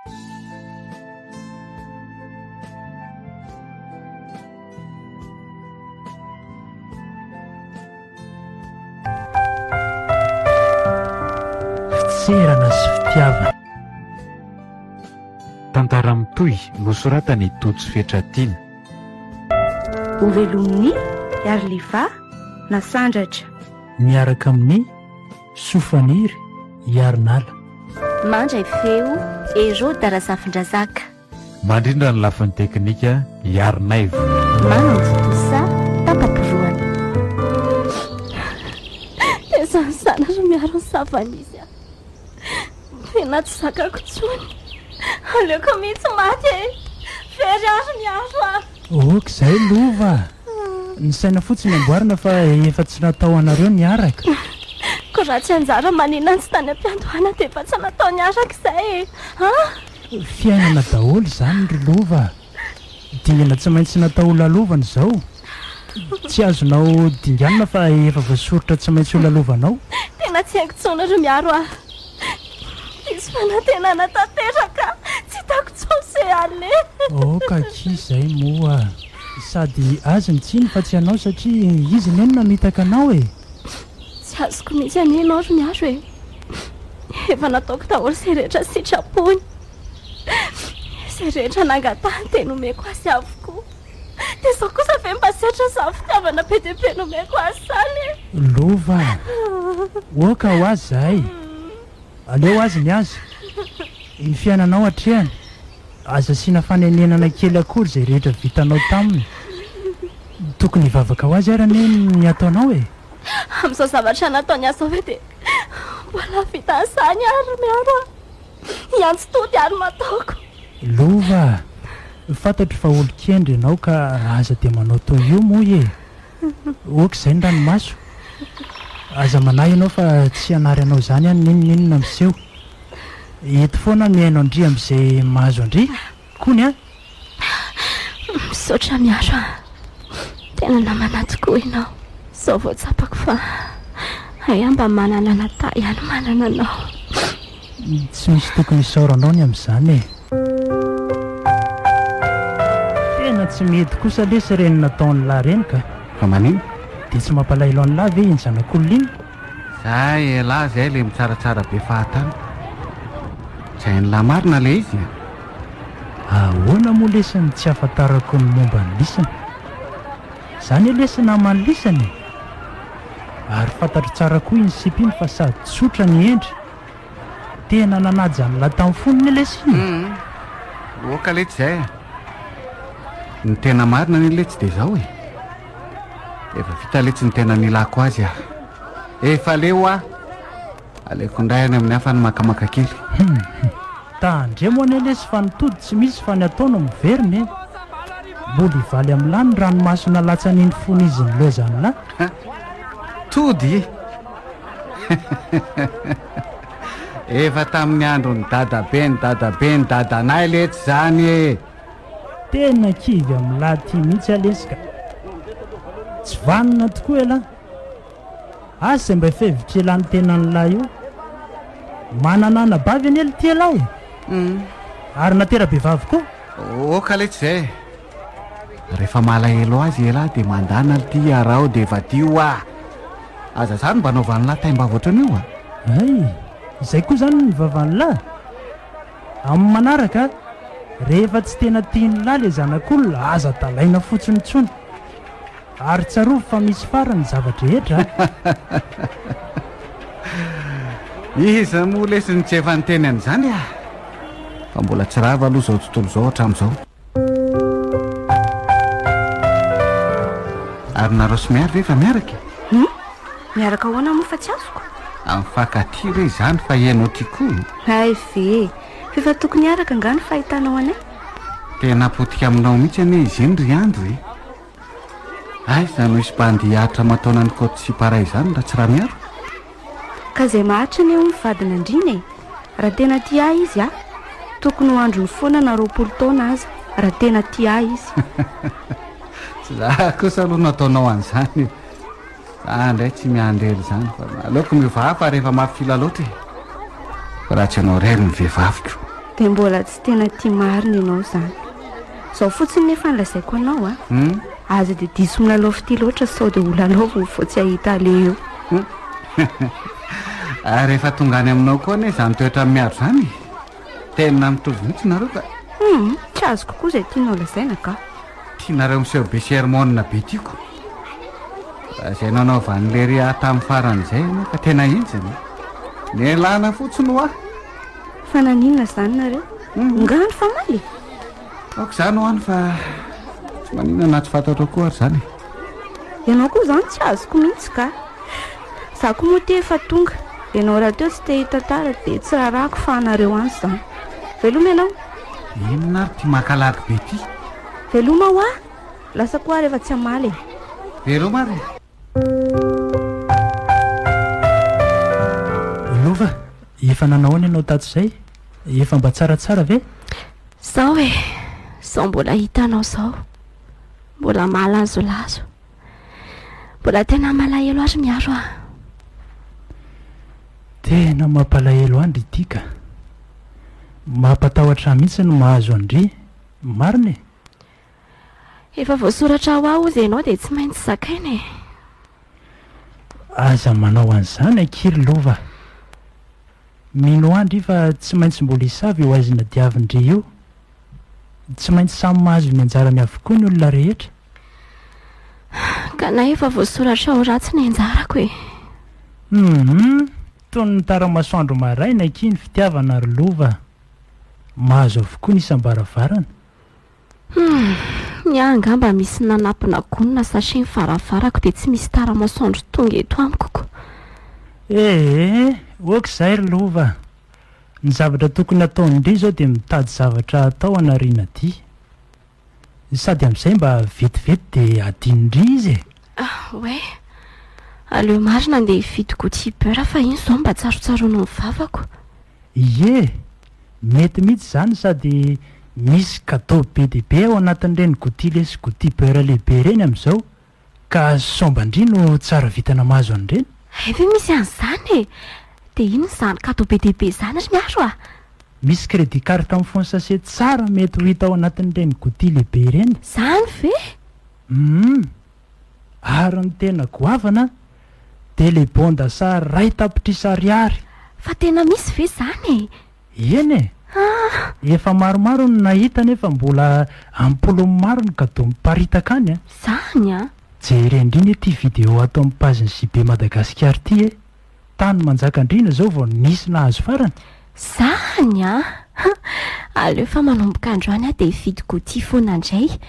Fitserana sy fitiavana. Tantara mitohy nosoratany Tojo Fiantratiana. Ovelomin'ny Yarliva Nasandratra. Miaraka amin'ny Sofaniry Yarnala. Mandray feo Ero Darazafindrazaka. Mandrindra ny lafin'ny teknika Yarnaivo. Manonjotosa tampaporoany. Sana ry miaro ny savan'izy a. Tena tsy zakako tsony. Aleoko mihitsy maty e. Very ary miaro a. Ok, izay lova. Ny saina fotsiny amboarina fa efa tsy natao anareo niaraka. Ko raha tsy anjara maninona tsy tany am-piandohana dia efa tsy natao niaraka izay e. Fiainana daholo izany ry lova. Dingana tsy maintsy natao lalovana izao. Tsy azonao dinganina fa efa voasoritra tsy maintsy lalovanao. Tena tsy haiko tsony ry miaro a. Izy fa na tena natateraka tsy hitako tsony izay ale. Kaki izay moa. Sady azy ny tsiny fa tsy anao satria izy ny eny namitaka anao e. Tsy azoko mihitsy anianao ry miaro e. Efa nataoko daholo izay rehetra sitrapony. Izay rehetra nangatahany dia nomeko azy avokoa. Dia izao kosa ve mpasiatra za fitiavana be dia be nomeko azy izany. Lova. Oka ho azy zahay. Aleo azy ny azy. Ny fiainanao hatrehany. Aza asiana fanenenana kely akory izay rehetra vitanao taminy. Tokony hivavaka ho azy ary ny ataonao e. Amin'izao zavatra nataony azy ve dia mbola vita an'izany ary miaro a. Iantso tody ary mataoko. Lova. Fantatro fa olo kendry ianao ka aza dia manao toy io moa e. Oka izay ny ranomaso. Aza manahy ianao fa tsy hanary anao izany any ninonina miseho. Eto foana mihaino andry amin'izay mahazo andry. Kony a? Misaotra miaro a. Tena namana tokoa ianao. Izao vao tsapako fa ay mba manana natay ihany manana anao. Tsy misy tokony isaoranao ny amin'izany e. Tena tsy mety kosa lesy reny nataon'ny lahy reny ka. Fa manino? Dia tsy mampalailo any lahy ve iny zanak'olona iny? Zahay lahy izay le mitsaratsara be fahatany. Tsy hain'ny lahy marina le izy. Ahoana moa lesiny tsy ahafantarako ny momba ny lisany. Izany lesina amany lisany. Ary fantatro tsara koa iny sipiny fa sady tsotra ny endry. Tena nanaja ny lahy tamin'ny fonony lesiny. Oka le tsy izay. Ny tena marina ny le tsy dia izao e. Efa vita le tsy ny tena nilako azy a. Efa leo a. Aleoko indray any amin'ny hafa ny makamaka kely. Tandre moa ny lesy fa nitody tsy misy fa ny ataona miveriny e. Mbola hivaly amin'lahy ny ranomasona latsan'iny fony izy ny loazany lahy. Tody e. Efa tamin'ny andro ny dadabe ny dadanay le tsy zany e. Tena kivy amin'ny lahy ty mihitsy alesika. Tsy vanina tokoa e lahy. Asa mba fevitra elany tena ny lahy io. Mananana bavy any ely ty lahy e. Ary natera-behivavy koa. Oka le tsy izay. Rehefa malahelo azy lahy dia mandana ty arao dia vadio a. Aza zany mba naovan'ny lahy taim-bavy ohatran'io a. Ay, izay koa zany ny vavan'ny lahy. Amin'ny manaraka rehefa tsy tena tian'ny lahy le zanak'olona aza talaina fotsiny tsony. Ary tsarovy fa misy farany zavatra rehetra. Iza moa lesiny tsy efa niteny an'izany a. Fa mbola tsy rava aloha izao tontolo izao hatramin'izao. Ary nareo sy miary rehefa miaraka. Miaraka ahoana moa fa tsy azoko. Amin'ny fankaty re izany fa ianao tikoa. Ay ve. Fefa tokony hiaraka nga ny fahitanao anay. Tena potika aminao mihitsy ane izy iny ry andro e. Ay izany misy mpandeha ahatra mataona ny Côte Sipara izany raha tsy raha miaro. Ka izay maharitra ny eo mivadina andrina e. Raha tena tia izy a. Tokony ho andro ny foana na 20 taona aza. Raha tena tia izy. Tsy za kosa aloha nataonao an'izany. Za indray tsy miandrely izany fa aleoko mivavy fa rehefa mafila loatra e. Fa raha tsy anao iray ny vehivaviko. dia mbola tsy tena tia marina ianao izany. Izao fotsiny nefa nolazaiko anao aza dia diso milalao fity loatra sao dia ho lalao vao tsy ahita le eo. Rehefa tonga any aminao koa ane izany toetra miaro izany tena mitovy mihitsy nareo ka. Tsy azo kokoa izay tianao lazaina ka. Tianareo miseho be sermona be tiako. Izay nanaova an'lery tamin'ny faran'izay ianao ka tena intsiny. Nialana fotsiny ho aho. Fa naninona izany nareo? Ngano fa maly. Aoko izany ho any fa tsy maninona na tsy fantatro koa ary izany. Ianao koa izany tsy azoko mihitsy ka. Za koa moa te efa tonga. Ianao raha teo tsy te hita tara dia tsy rarako fa anareo any izany. Veloma ianao? Inona ary tia makalaky be ty? Veloma ho aho. Lasa koa rehefa tsy hamaly. Veloma ary. Lova, efa nanahoana ianao tato izay? Efa mba tsaratsara ve? Zao sao mbola hitanao zao. Mbola malazolazo. Mbola tena malahelo ary miaro ah. Tena mampalahelo andry ity ka. Mampatahotra mihitsy no mahazo andry. Marina. Efa voasoratra ho aho izy ianao dia tsy maintsy zakaina. Aza manao an'izany ankiry Lova. Mino andry fa tsy maintsy mbola hisavy eo aizina diavindre io. Tsy maintsy samy mahazo ny anjarany avokoa ny olona rehetra. Ka na efa voasoratra ho ratsy ny anjarako e. Toy ny taramasoandro maraina aky ny fitiavana ry Lova. Mahazo avokoa ny isam-baravarana. Ny angamba misy nanampina gonina sachet ny varavarako dia tsy misy taramasoandro tonga eto amiko koa. Oak'izay ry Lova. Ny zavatra tokony ataony indray izao dia mitady zavatra atao anariana ity. Sady amin'izay mba vetivety dia adinindry izy Oe, aleo marina andeha hividy gotibera fa iny izao mba tsarotsaroana ny vavako. Ie, mety mihitsy izany sady misy cadeau be dia be ao anatin'ireny gotile sy gotibera lehibe ireny amin'izao ka somba indri no tsara vitana mahazo an'ireny. Efa misy an'izany e. Dia ino izany cadeau be dia be izany ry miaro ah? Misy crédit carte amin'ny fony sachet tsara mety ho hita ao anatin'ireny goti lehibe ireny. Izany ve? Ary ny tena goavana telebonda sa ray tapitrisa ariary. Fa tena misy ve izany e? Eny e. Efa maromaro no nahita nefa mbola ampolo maro ny cadeau miparitaka any Izany a? Jery indriny ity video atao amin'ny paginy JB Madagasikara ity e. Tany Manjakandriana zao vao nisy nahazo farany. Izany a? Aleo fa manomboka androany dia hividy goti foana indray.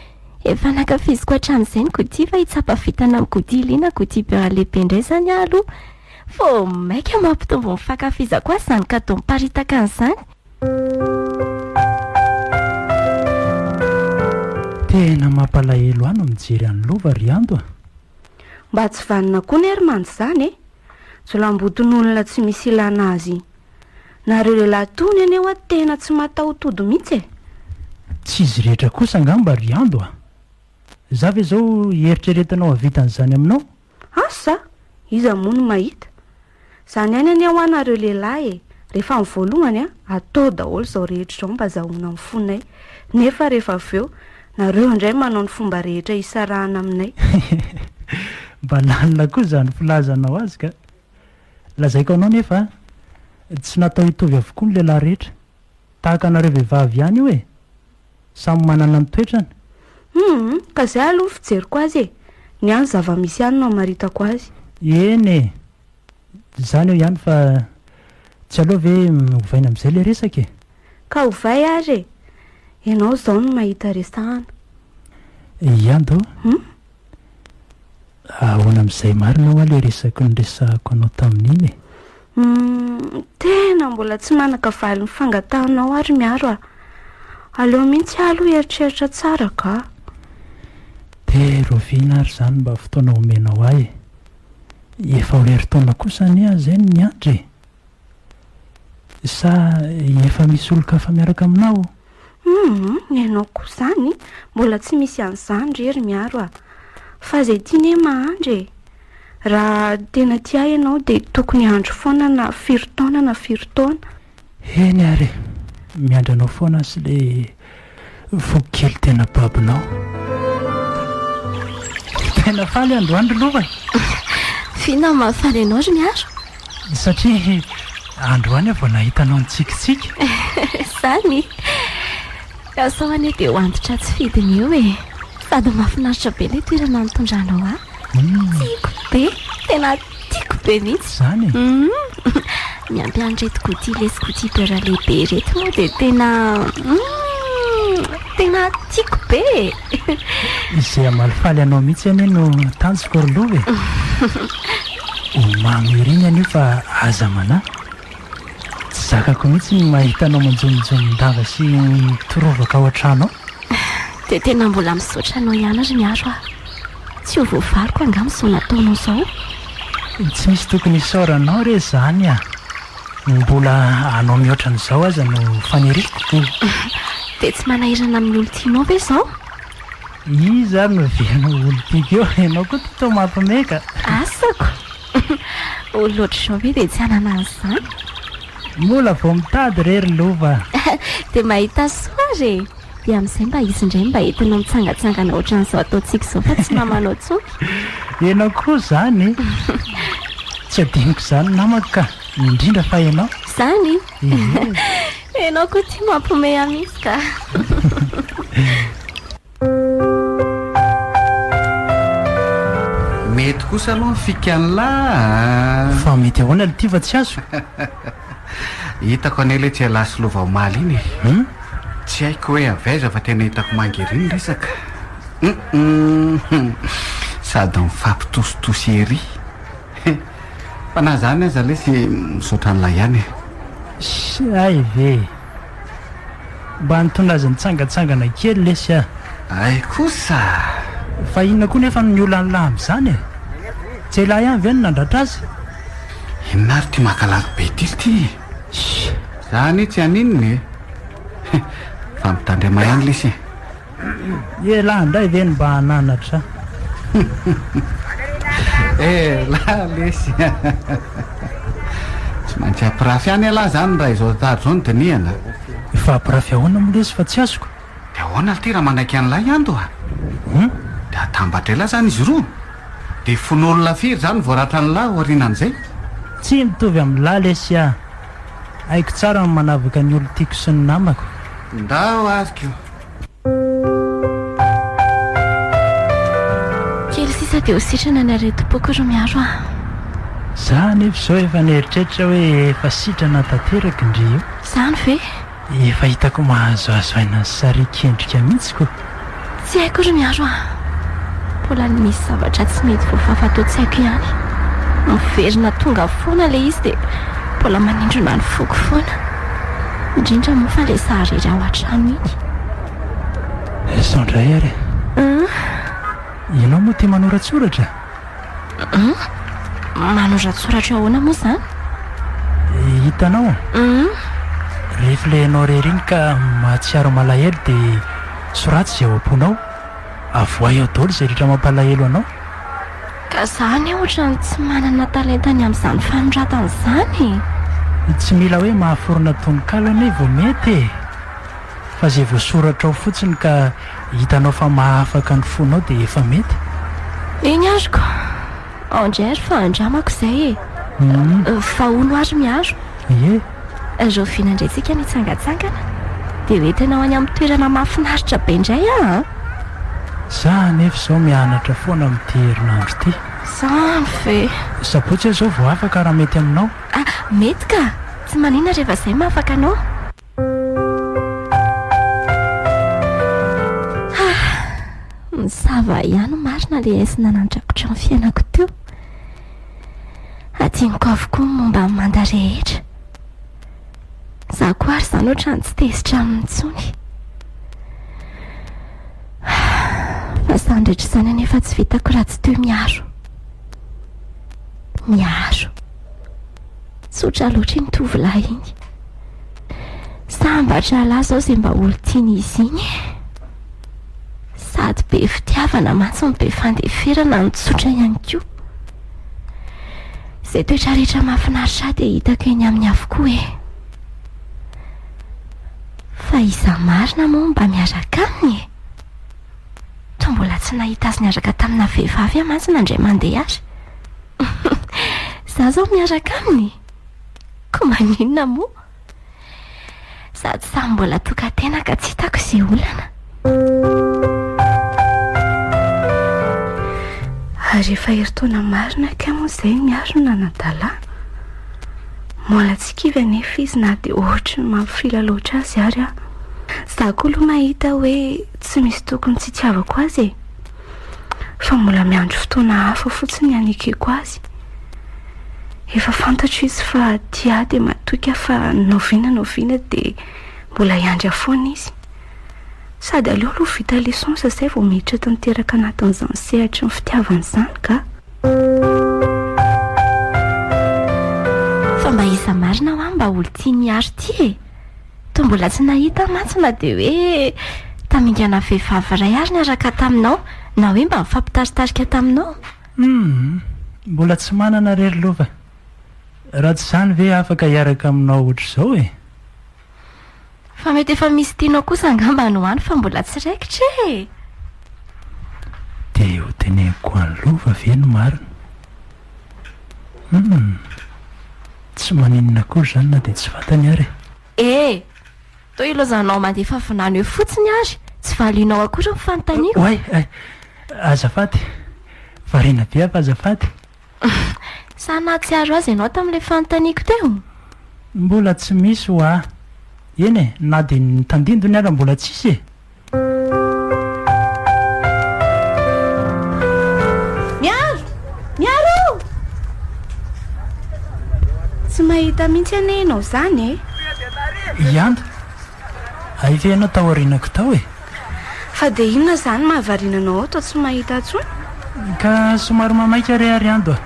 Efa nankafiziko hatramin'izay ny goti fa hitsapa vitana amin'ny goti liana goti bera lehibe indray izany aloha. Fô maika mampitombo ny fankafizako azy izany cadeau miparitaka an'izany. Tena mampalahelo ano mijery an'ny Lova ry ando Mba tsy vanina koa ny Hermandy izany e. Jolamboton'olona tsy misy ilana azy. Nareo lehilahy tony aneo a tena tsy mataho-todo mihitsy e. Tsy izy rehetra kosa angamba ry ando Za ve zao eritreretanao havitan'izany aminao? Asa? Iza moa no mahita. Izany ihany any ho anareo lehilahy e. Rehefa amin'ny voalohany atao daholo izao rehetra izao mba zahoana amin'ny fonay. Nefa rehefa avy eo nareo indray manao ny fomba rehetra isarahana aminay. Mba lalina koa izany filazanao azy ka. Lazaiko anao nefa tsy natao hitovy avokoa ny lehilahy rehetra. Tahaka anareo vehivavy ihany io e. Samy manana ny toetrany. Ka izay aloha fijeriko azy e. Ny any zava-misy ihany no amaritako azy. Eny e. Izany eo ihany fa tsy aloha ve hovaina amin'izay le resaka e. Ka hovay ary e. Ianao izao no mahita resahana. Iando ahoana amin'izay marina ho le resaka ny resahako anao tamin'iny e. Tena mbola tsy manaka valy ny fangatahanao ary miaro a. Aleo mihitsy aloha eritreritra tsara ka. Roviana ary izany mba fotoana omenao ahy efa ho eritaona kosa ania izay ny andry sa efa misy olo-kafa miaraka aminao? Ianao koa izany mbola tsy misy an'izany rery miaro a. Fa izay tiany e mahandry e. Raha tena tia ianao dia tokony andro foana na firy taona na firy taona. Eny ary miandranao foana sy le fokikely tena babinao. Tena faly androany lova. Fina mahafaly anao ry miaro. Satria androany avao nahitanao nitsikitsiky. Zany asahoany dia hoantitra tsy fidiny eo e. Sady mahafinaritra be ilay toerana nitondranao ahy. Tiako be, tena tiako be mihitsy. Zany Miampy an'ireto gouty le scouty beurre lehibe reto moa dia tena tiako be. izay amalifaly anao mihitsy anie no tanjoko roloha e. Mamy iriny anio fa aza mana. Tsy zakako mihitsy ny mahitanao manjomonjomon-dava sy torovaka ao an-trano. Dia tena mbola misaotra anao ihany ry miaro aho. Tsy ho voavaliko angamba izao nataonao izao. Tsy misy tokony isaoranao re zany a. Mbola anao mihoatra n'izao aza no faniriko. Dia tsy manahirana amin'ny olo tianao ve izao? Izy ary no viana olo tiako eo. Ianao koa totao mampameka. Asako. Olo loatra izao ve dia tsy hanana an'izany? Mbola vao mitady rery lova. Dia mahita soa re. Dia amin'izay mba izy indray mba entinao mitsangatsangana ohatran'izao ataontsika izao fa tsy mamanao tsoky. Ianao koa zany. Tsy adiniko zany namako ka. Indrindra fa ianao. Zany? Ianao koa tia mampiomehy mihitsy ka. Mety kosa aloha ny fikan'la. Fa mety ahoana ty fa tsy azo. Hitako an'ilay tsy alasy lova omaly iny. Tsy haiko hoe avaiza fa tena hitako mangeriny resaka. Sady mifampitositosy ery. Fa na zany aza le sy misaotra an'ilay ihany. Ay ve. Mba nitondraza nitsangatsangana kely lesy a. Ay kosa. Fa inona koa nefa ny olona an'lahy am'izany e. Tsy elahy ihany ve no nandratra azy. Inona ary ty makalako be ty. Zany tsy aninony. Fa mitandrema ihany lesy. Elahy indray ve ny mba hananatra. La lesy. Tsy maintsy ampirafy ihany alahy zany raha izao tary zao ny dinihana. Fa ampirafy ahoana molesy fa tsy azoko. Dia ahoana ty raha manaiky an'ilay ihany to a. Dia atambatra ela zany izy roa. Dia fon'olona firy zany voaratra an'lahy orinan'izay. Tsy mitovy amin'lahy lesy a. Haiko tsara ny manavaka ny olo tiako sy ny namako. Ndao azoko. Kely sisa dia ho sitrana ny aretim-poko ro miaro aho. Za nefa izao efa nieritreritra hoe efa sitrana tanteraka indri io. Zany ve? Efa hitako mahazoazo aina ny sarikendrika mihitsy koa. Tsy haiko ro miaro aho. Mbola misy zavatra tsy mety voafafa atao tsy haiko ihany. Miverina tonga foana le izy dia mbola manindrona ny foko foana. Indrindra moa fa ilay sahariry ao an-trano iny. Izao indray ary. Ianao moa tia manoratsoratra? Manoratsoratra ahoana moa izany? Hitanao? Rehefa ilay ianao rery iny ka mahatsiaro malahelo dia soratsy izay ao am-ponao. Avoay ao daholo izay rehetra mampalahelo anao. Ka izany ohatrany tsy manana talentany amin'izany fanoratana izany. Tsy mila hoe mahaforona tononkalo anie vao mety e. Fa izay voasoratra ao fotsiny ka hitanao fa mahafaka ny fonao dia efa mety. Eny azoko. Andray fa andramako izay e. Fa ono ary miaro. Ie. Reo finandraitsika nitsangatsangana dia hoentinao any amin'ny toerana mahafinaritra be indray a. Za nefa izao mianatra foana amin'ity herinandro ity. Zany ve? Sapotsy izao vao afaka raha mety aminao. Mety ka. Tsy manina rehefa izay mahafaka anao. Misava ihany marina le aisina nandrakotra ny fiainako teo. Atianiko avokoa momba manda rehetra. Za koa ary izany ohatrany tsy tezitra amin'intsony. Fa sandritra izany anefa tsy vitako raha tsy toy miaro. Miaro. Tsotra loatra iny tovolahy iny. Sambatra lahy izao izay mba olo tiany izy iny. Sady be fitiavana mantsy be fandeferana ny tsotra ihany koa. Izay toetra rehetra mahafinaritra dia hitako eny amin'ny avokoa e. fa iza marina moa mba miaraka aminy e. To mbola tsy nahita azy niaraka tamina vehivavy amantsy nandray mandeha azy. Za zao miaraka aminy, ko maninona moa? Sady samy mbola toka-tena ka tsy hitako izay olana. Rehefa heritaona marina ka moa izay miarona nadala. Mbola tsy kivy anefa izy na dia ohatry ny mampifila loatra azy ary aho. Za koa aloha mahita hoe tsy misy tokony tsy itiavako azy e. Fa mbola miandro fotoana hafa fotsiny hanikeko azy. Efa fantatro izy fa tia dia matoka fa noviana dia mbola iandry foana izy. Sady aleo aloha vita leçonsa izay vao miditra tanteraka anatin'izany sehatra ny fitiavana izany ka. Fa mba iza marina ho aho mba olo tia miaro ty e. To mbola tsy nahita mantsy na dia hoe tamingana vehivavy ray ary niaraka taminao, na hoe mba mifampitaritarika taminao. Mbola tsy manana rery lova. Raha tsy izany ve afaka hiaraka aminao ohatr'izao e. Fa mety efa misy tianao kosa angamba no any fa mbola tsy raikitra e. Dia ho teneniko any lova ve no marina. Tsy maninona kory izany na dia tsy fantany ary. To ilazanao mandefa finany eo fotsiny ary tsy valianao akory ny fanontaniako. Oay, azafady. Variana be afa azafady. Sa nahatsiaro azy ianao tamin'ilay fanontaniako teo? Mbola tsy misy ho aho. Eny e, na dia nitandindony ary mbola tsisy e. Miaro! Tsy mahita mihitsy ane ianao izany e. Ianto, aive ianao tao aorianako tao e. Fa dia inona izany mahavariana anao ao to tsy mahita intsony? Ka somary mamaika re ary ando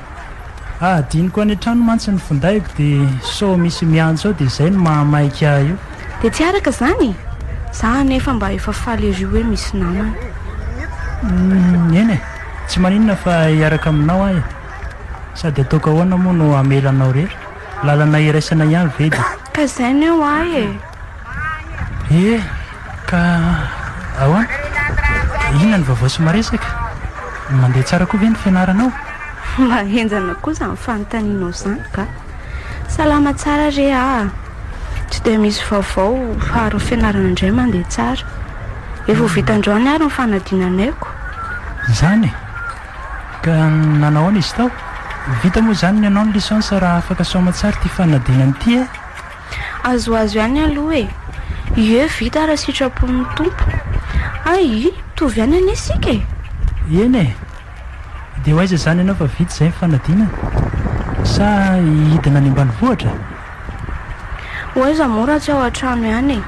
diniko any an-trano mantsy ny findaiko dia so misy miantso ao dia izay no mahamaika io. Dia tsy araka izany? Za nefa mba efa faly izy hoe misy namana. Eny e, tsy maninona fa hiaraka aminao aho e. Sady ataoko ahoana moa no amelanao rery. Lalana iraisana ihany ve dia. Ka izay ny eo ahy e. Ka ahoana? Inona ny vaovao sy maresaka? Mandeha tsara koa ve ny fianaranao? Mba henjana kosa ny fanontanianao izany ka. Salama tsara re tsy dia misy vaovao fa ary ny fianarana indray mandeha tsara. Efa vita androany ary ny fanadinanaiko. Izany e? Ka nanao any izy tao? Vita moa izany ny anao ny lisansy raha afaka soma tsara ty fanadinany ity e? Azoazo ihany aloha e. Ie vita raha sitrapon'ny tompo. Tovy ihany ane sika e. Eny e. Dia ho aiza izany ianao fa vita izay ny fanadinana? Sa hidina any ambanivohitra? Ho aiza moa raha tsy ao an-trano ihany e.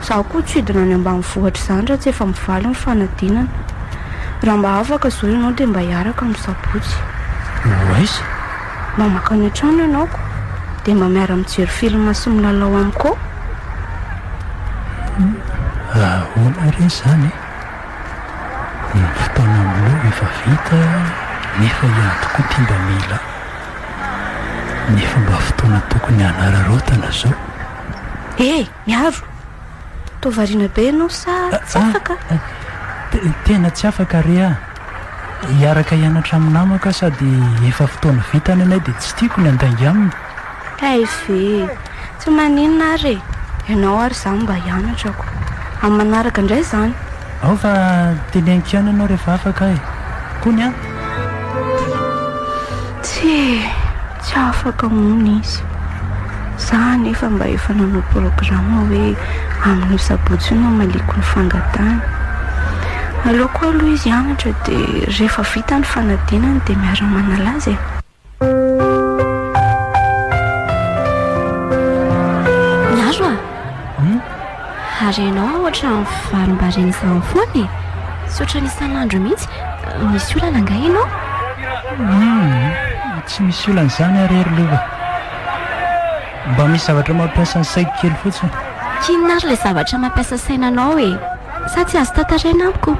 Zaho koa tsy hidina any ambanivohitra izany raha tsy efa mivaly ny fanadinana. Raha mba afaka izao ianao dia mba hiaraka amin'ny sabotsy. Ho aiza? Mba maka any an-trano ianaoko dia mba miara mijery filma sy milalao amiko. Ahoana re izany e? Ny fotoana amin'io efa vita nefa ihany koa tia mba mila. Nefa mba fotoana tokony hanararaotana zao. Miaro! Tovariana be ianao sa tsy afaka? Tena tsy afaka re aho. Hiaraka hianatra amin'ny namako sady efa fotoana vitany anay dia tsy tiako ny andainga aminy. Ve tsy maninona ary ianao ary izany mba hianatrako. Amin'ny manaraka indray izany. Ao fa teneniko ihany ianao rehefa afaka e. Kony any? Tsy afaka moa izy. Za nefa mba efa nanao programa hoe amin'ny sabotsy io no maliko ny fangatana. Aleoko aloha izy hianatra dia rehefa vita ny fanadinany dia miara-manala azy e. Miaro ary ianao ohatra ny varim-bareny izany foana e. Tsy ohatra ny isan'andro mihitsy misy olana anga ianao? Tsy misy olana izany arery lova. Mba misy zavatra mampiasa ny saiko kely fotsiny. Kinona ary ilay zavatra mampiasa sainanao e? Sa tsy azo tantaraina amiko?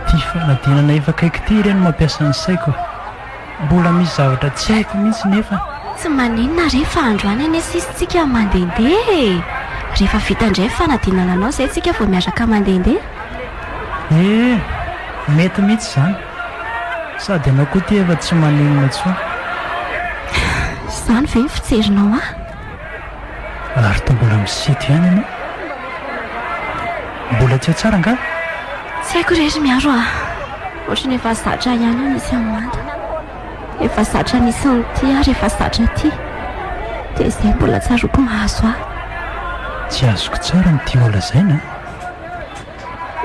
Ty fanadinana efa kaiky ty ireny mampiasa ny saiko. Mbola misy zavatra tsy haiko mihitsy nefa. Tsy maninona rehefa androany any asisitsika mandehandeha e. rehefa vita indray fanadinana anao izay tsika vao miaraka mandehandeha. Mety mihitsy izany sady ianao koa ty efa tsy maninona intsony. Izany ve ny fijerinao ary to mbola misito ihany ianao, mbola tsy ao tsara nga? Tsy haiko rehetra miaro ohatrany efa zatra ihany aho nisy amanda, efa zatra nisy nyty ary efa zatra ty, dia izay mbola tsaroko mahazo tsy azoko tsara ny tia olazaina.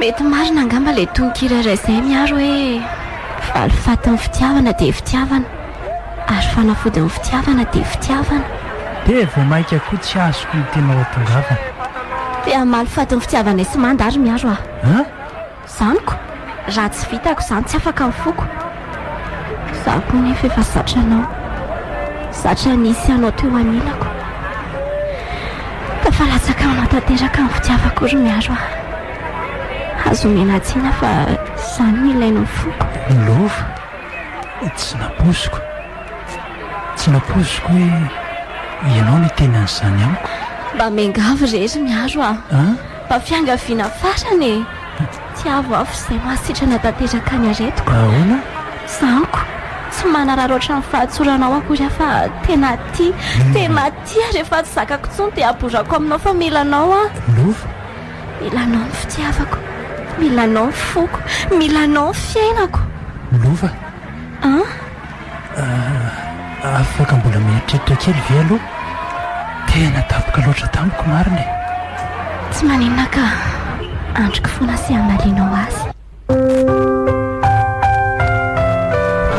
mety marina angamba ilay tononkira izay miaro hoe valifatin'ny fitiavana dia fitiavana ary fanafodin'ny fitiavana dia fitiavana. Dia vao mainka koa tsy azoko ny tena ao atongavana. Dia malifatin'ny fitiavana sy manda ary miaro zaniko raha tsy vitako izany tsy afaka mifoko. Zaho koa nefa efa zatranao, zatra nisy anao teo anilako. Tafalatsaka anao tanteraka ny fitiavako ry miaro azo mena tsina fa izany no ilainy mifoko. Lova tsy napoziko hoe ianao ny teny an'izany amiko. Mba miangavy rehetra miaro mba fiangaviana farany tiavo afo izay mahasitrana tanteraka ny aretiko. Ahoana? Zaniko tsy manarara oatra ny fahatsoranao akory fa tena tia rehefa tsy zakako tsony dia aborako aminao fa milanao Lova, milanao ny fitiavako, milanao ny foko, milanao ny fiainako. Lova afaka mbola mieritreritra kely ve aloha? Tena tapoka loatra tamiko marina. Tsy maninona ka androko foana sy hamalinao azy.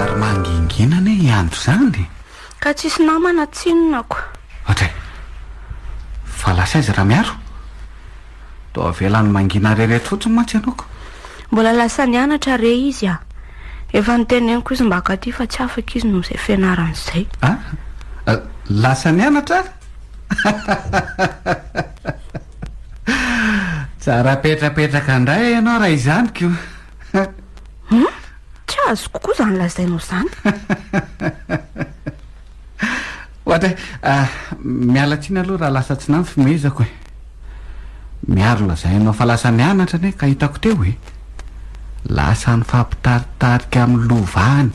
Ary manginginana iandro izany ka tsisy namana tsinonako. Ohatray fa lasa aiza raha miaro to avelany mangina reretra fotsiny mantsy ianaoko. Mbola lasa nianatra re izy efa niteneniko izy mba akaty fa tsy afaka izy noho izay fianaran'izay. Lasa nianatra tsara petrapetraka indray ianao raha izany ko. Tsy azoko koa izany lazainao izany. Ohatra miala tsiny aloha raha lasa tsy nany fimezako miaro lazainao fa lasa nianatra ane ka hitako teo lasa ny fampitaritarika amin'ny lovany.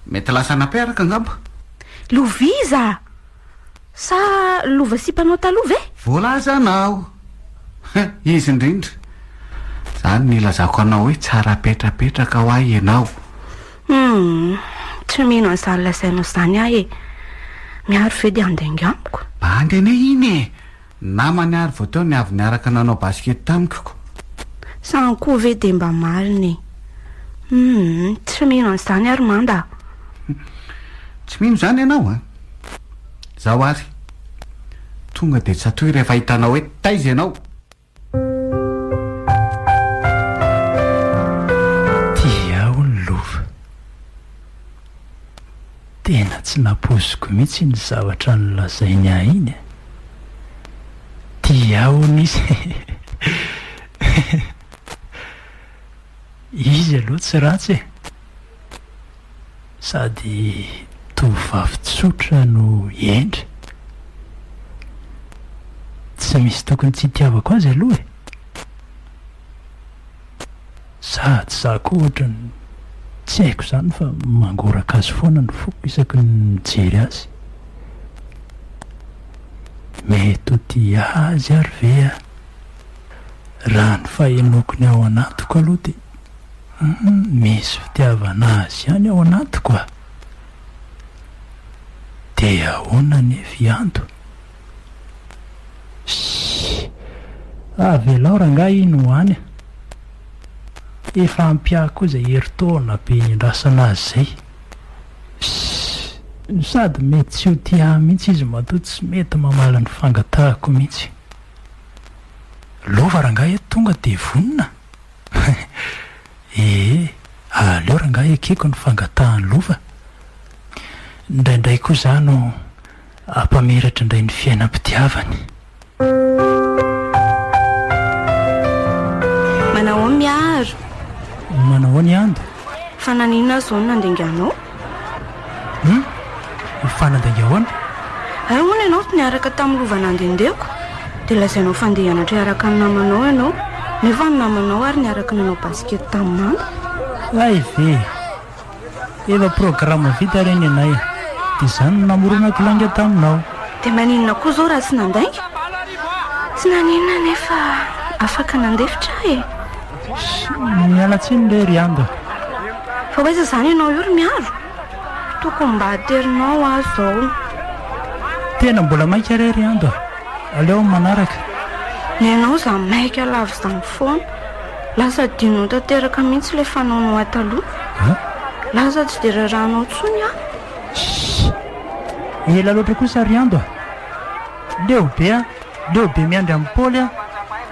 Mety lasa nampiaraka angamba. Loviza sa lova sipanao taloha ve? Voalaza anao izy indrindra izany nilazako anao hoe tsara petrapetraka ho ahy ianao. Tsy mino an'izany lazainao izany miaro ve dia andengy amiko? Bandene iny namany ary vao teo ny avy niaraka nanao baskety tamiko. Sany koa ve dia mba mariny. Tsy mino an'izany ary manda. Tsy mino izany ianao zaho ary tonga dia tsy atoy rehefa hitanao hoe taiza ianao. Tiao ny lova, tena tsy napoziko mihitsy ny zavatra nolazainy ahy iny. Tiao nisy izy aloha tsy ratsy sady tovavy tsotra no endry, tsy misy tokony tsy hitiavako azy aloha sady za koa ohatrany tsy haiko izany fa mangoraka azy foana ny foko isaky ny mijery azy. Mety ho tia azy ary ve raha ny fahenoko ny ao anatiko aloha dia misy fitiavana azy ihany ao anatiko dia ahoana nefa ianto. Avelao rangah iny hoany efa ampiako izay heritaona be indrasana azy zay sady mety tsy ho tia mihitsy izy matoa tsy mety mamala ny fangatahako mihitsy. Lova rangah eto tonga dia vonina. Aleo rangah ekeko ny fangatahany lova. Indraindray koa zano ampameratra indray ny fiainam-pitiavany. Manao miaro. Manao ny ando. Fa naninona zao no nandenganao? Fanandenga ahoana? Ary moa ianao niaraka tamin'ny lova nandendeko dia lazainao fandeha hianatra hiaraka ny namanao ianao nefa ny namanao ary niaraka nanao baskety tamin'ny mando. ay ve efa programa vita reny anay dia izany no namoronako langa taminao. dia maninona koa zao raha tsy nandainga? tsy naninona nefa afaka nandefitra e. mialatsiny le riando. fa hoaiza izany ianao io ry miaro? tokony mba aterinao azy zao. tena mbola maika re riando aleo manaraka. ny ianao za maika lavy izany foana lasa dinao tanteraka mihitsy le fanaonao ataloha. lasa tsy dia raranao tsony a. ela loatra kosa riando leobe a leobe miandry amin'ny paoly a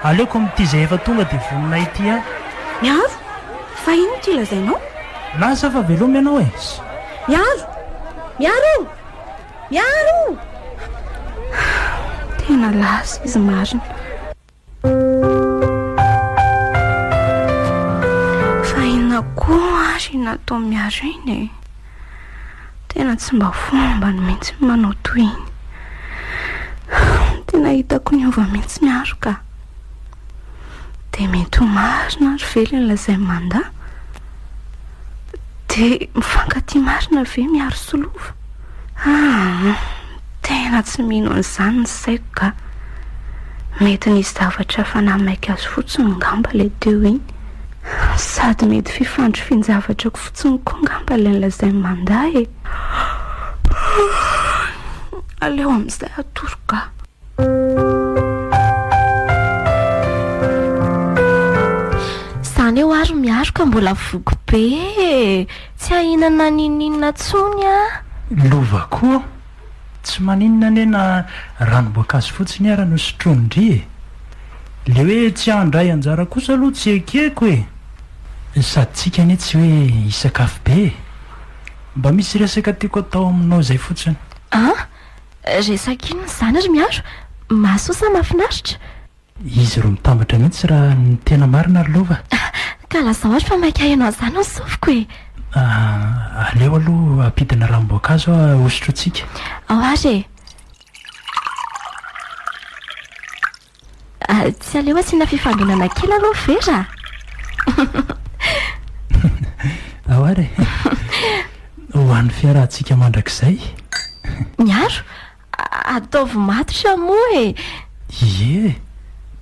aleoko amin'ity izay efa tonga dia vonina ity a. miaro fa ino ty lazainao? lasa fa velomy ianao e. miaro miaro miaro tena lasa izy marina. fa inona koa azy natao miaro iny e. tena tsy mba fomba ny mihitsy manao toy iny. tena hitako ny ova mihitsy miaro ka dia mety ho marina ary velony lazay manda dia mifankaty marina ve miaro solova. tena tsy mino an'izany ny saiko ka mety nisy zavatra fanamaika azy fotsiny ngamba le teo iny sady mety fifandry finjavatrak fotsiny koa ngamba le nylazay manda e. aleo amin'izay atoroka. izany eo ary miaro ka mbola vogo be e. tsy ahinana nininina tsony a. lova koa tsy maninona nena ranomboankazo fotsiny ara no sotrondry e. le hoe tsy andray anjara kosa aloha tsy ekeko e. sady tsika anie tsy hoe isakafo be mba misy resaka tiako atao aminao zay fotsiny. resaka inona izany ry miaro? mahasosa mahafinaritra. izy ro mitambatra mihitsy raha ny tena marina ry lova. ka lazao ary fa maika ianao izany ao sofiko e. aleo aloha ampidina ranomboankazo a osotro tsika. ao ary e. tsy aleo asiana fifandonana kely aloha vera. ao ary ho an'ny fiarahantsika mandrakizay. miaro ataovy matotra moa e. ie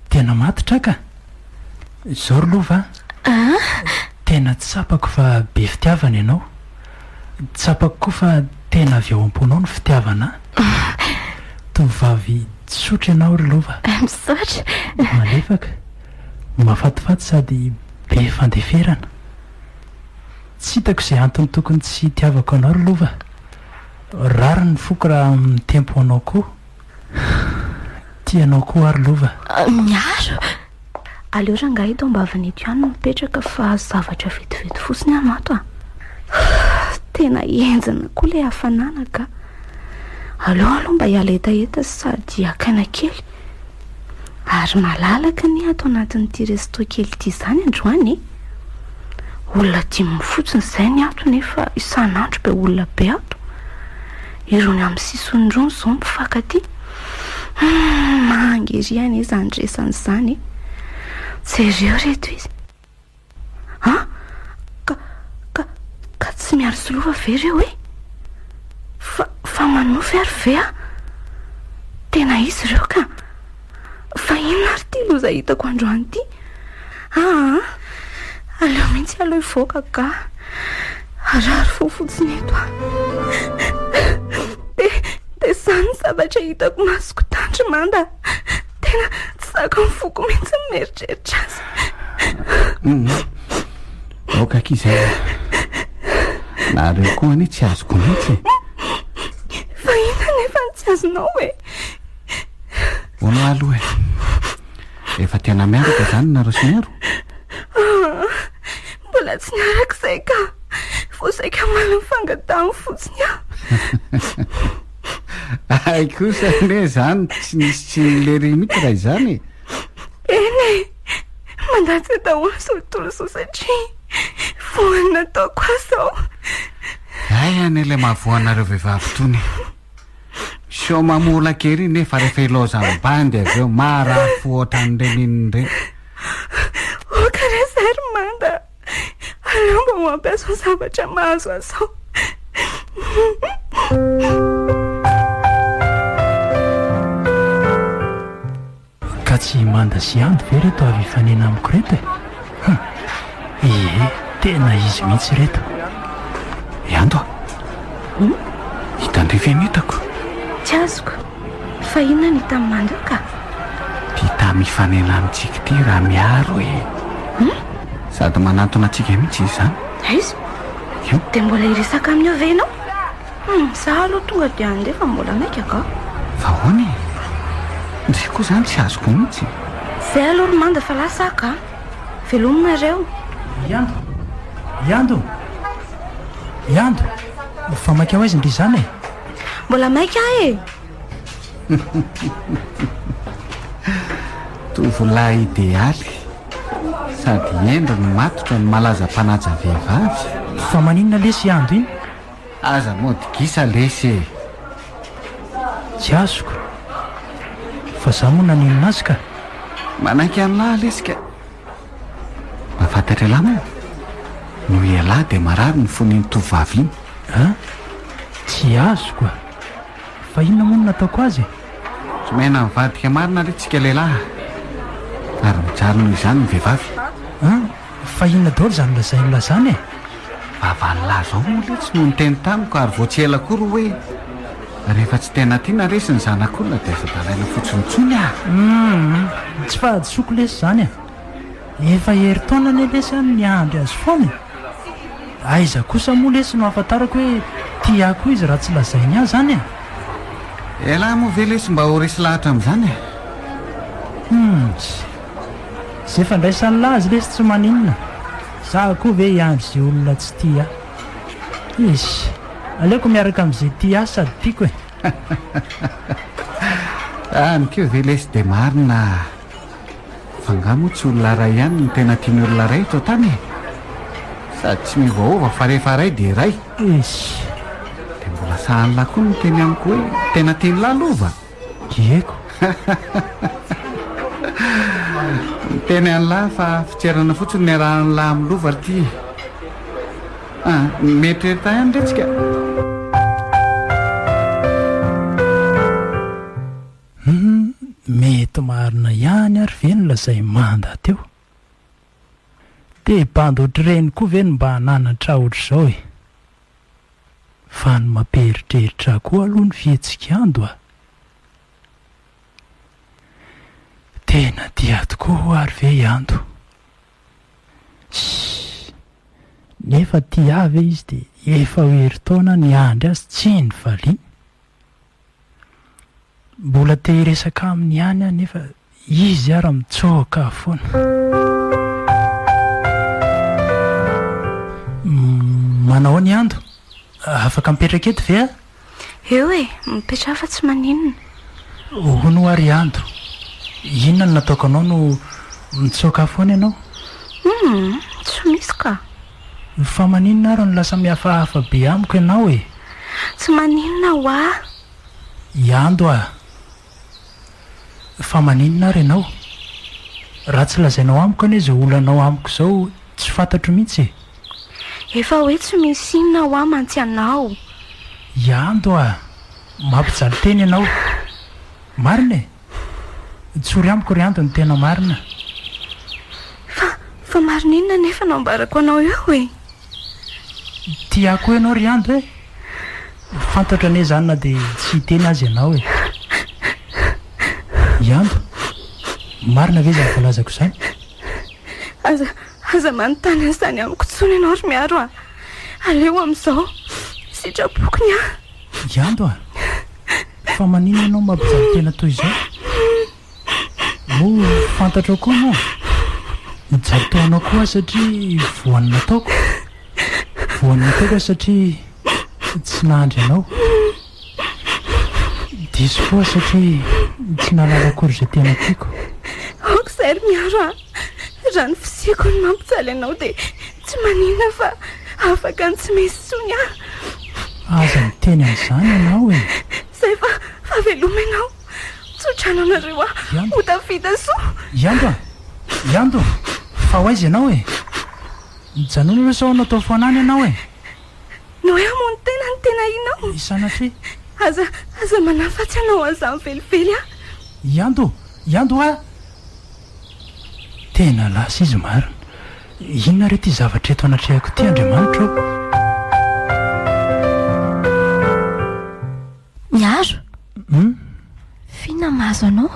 tena matotra ka zao ry lova. tena tsapako fa be fitiavana ianao. tsapako koa fa tena avy ao am-ponao ny fitiavana. tovavy tsotra ianao ry lova. misaotra. malefaka mahafatifaty sady be fandeferana. tsy hitako izay antony tokony tsy tiavako anao ry lova. rary ny foko raha mitempo anao koa. tianao koa ary lova. miaro aleo ranga hito mba avy neto ihany no mipetraka fa zavatra vetivety fotsiny amato a. tena enjana koa le hafanana ka aleo aloha mba hiala etaeta sady akaina kely ary malalaka ny ato anatin'ity resto kely ity izany androany e. olona dimy fotsiny izay ny ato nefa isan'andro be olona be ato. irony amin'ny sisony rony izao mifankaty. mangeriana izany resany izany jereo reto izy. ka tsy miaro solova ve reo e? fa manofy ary ve a? tena izy ireo ka fa inona ary ty loza hitako androany ity. aleo mihitsy aloha ivoaka ka arary fo fotsiny eto a. dia izany zavatra hitako masoko tandry manda tena tsy saka mifoko mihitsy mieritreritra azy. okakizay nareo koa anie tsy azoko mihitsy. fa inona nefa ny tsy azonao e? hoanao aloha e efa tena miaraka izany nareo sy miaro. mbola tsy niarak'izay ka vo saika mala mifangatany fotsiny aho. ay kosa ne zany tsy nisy tsy lery mihitsy raha izany e. eny e mandatsy daholo zao tontolo zao satria voany nataoko azy zao. ay ane ilay mahavoanareo vehivavy tony so mamola kery nefa rehefa ilozam-bandy avy eo marafo ohatran'ireny ireny. Okare Zarmanda, aleo mba mampiasa zavatra mahazo asao. Ka tsy manda sy ando ve reto avy fanena amiko reto e? Tena izy mihitsy reto. Iando hitandrefeny hitako. Tsy azoko, fa inona ny hita manda io ka? Hita mifanena amintsika ty raha miaro e. Sady manantona antsika mihitsy izy zany. Aizy? Dia mbola iresaka amin'ny ove ianao? Zaho aloha tonga dia andefa mbola maika ka. Fa hoany ndray koa zany tsy azoko mihitsy. Zay aloha manda fa lasaka. Velominareo. Iando fa maika ho aizy ndry zany e? Mbola maika e. Tovolahy idealy sady endriny matotra ny malaza mpanaja vehivavy. Fa maninona lesy Iando iny? Aza mody gisa lesy e. Tsy azoko, fa za moa naninona azy ka. Manaiky an'lahy lesika. Mahafantatra lahy moa no ialahy dia marary ny foniny tovavy iny. Tsy azoko a. Fa inona moa no nataoko azy? Tsy maina mivadika marina letsika lehilahy ary mijaly noho izany ny vehivavy. Fa inona daholo zany lazain'la zany e? Vavan'lahy zao moa letsy no niteny tamiko ary vao tsy ela kory hoe rehefa tsy tena tiana resy ny zanak'olona dia aza dalaina fotsiny tsony Tsy fahadsoko lesy zany a. Efa heri-taona ny lesy any niandry azy foana. Aiza kosa moa lesy no ahafantarako hoe tiako izy raha tsy lazainy ahy zany e. Elahy moa ve lesy mba ho resy lahatra amin'izany e? Zay fandraisan'ny lahy azy lesy tsy maninona. Za koa ve hiandry izay olona tsy tia. Isy, aleoko miaraka amin'izay tia azy sady tiako e. Nykeo ve lesy dia marina fa nga moa tsy olona ray ihany no tena tiany olona ray eto tany sady tsy miovaova fa rehefa ray dia ray. Isy, dia mbola sahan'lahy koa no teny amiko hoe tena tiany lahy lova. Eko. Teny an'lahy fa fitserana fotsiny ny arahan'ny lahy amin'ny lova ty. Mety reta ihany retsika. Mety marina ihany ary ve no lazay manda teo. Dia bando ohatr'ireny koa ve no mba hananatra ohatr'izao e. Fa ny mamperitreritra koa aloha ny fihetsika ando a. Tena dia tokoa ary ve Iando. Nefa tia avy izy dia efa ho heri-taona ny andry azy tsy ny valiany. Mbola te hiresaka aminy ihany aho nefa izy ary mitsoaka foana. Manao ny Iando? Afaka mipetraka eto ve a? Eo e, mipetra fa tsy maninona. Hono ary Iando, inona no nataoko anao no mitsoaka foana ianao? Tsy misy ka. Fa maninona ary no lasa mihafahafa be amiko ianao e? Tsy maninona ho aho. Iando a. Fa maninona ary ianao? Raha tsy lazainao amiko anie izay olanao amiko izao tsy fantatro mihitsy e. Efa hoe tsy misy inona ho aho mantsy anao. Iando a, mampijaly teny ianao. Marina e. Tsory amiko ry Iando ny tena marina. Fa marina inona nefa nambarako anao eo e? Tiako ianao ry Iando e. Fantatra ane zany na dia tsy hiteny azy ianao e. Iando, marina ve izany volazako izany? Aza manontany an'izany amiko tsony ianao ry miaro a. Aleo amin'izao sitrapokony a. Iando a, fa maninona ianao mampijaly tena toy izao? Mo fantatra koa moa. Mijaly toanao koa satria voany nataoko. Voany nataoko satria tsy nahandry anao. Diso koa satria tsy nalala akory izay tena tiako. Aoka izay ry miaro a. Raha ny fisiako ny mampijaly anao dia tsy maninona fa afaka ny tsy misy tsony a. Aza miteny an'izany ianao e. Zay fa veloma ianao tsotrana anareo ho tafita soa iando fa hoaiza ianao e mijanona ireo sao anao tao foanany ianao e no hoe amony tena ny tena inao isanatry aza manafatsy anao an'izany velively iando a tena lasa izy marina inona re ty zavatra eto anatrehako ty Andriamanitra miaro fina mahazo anao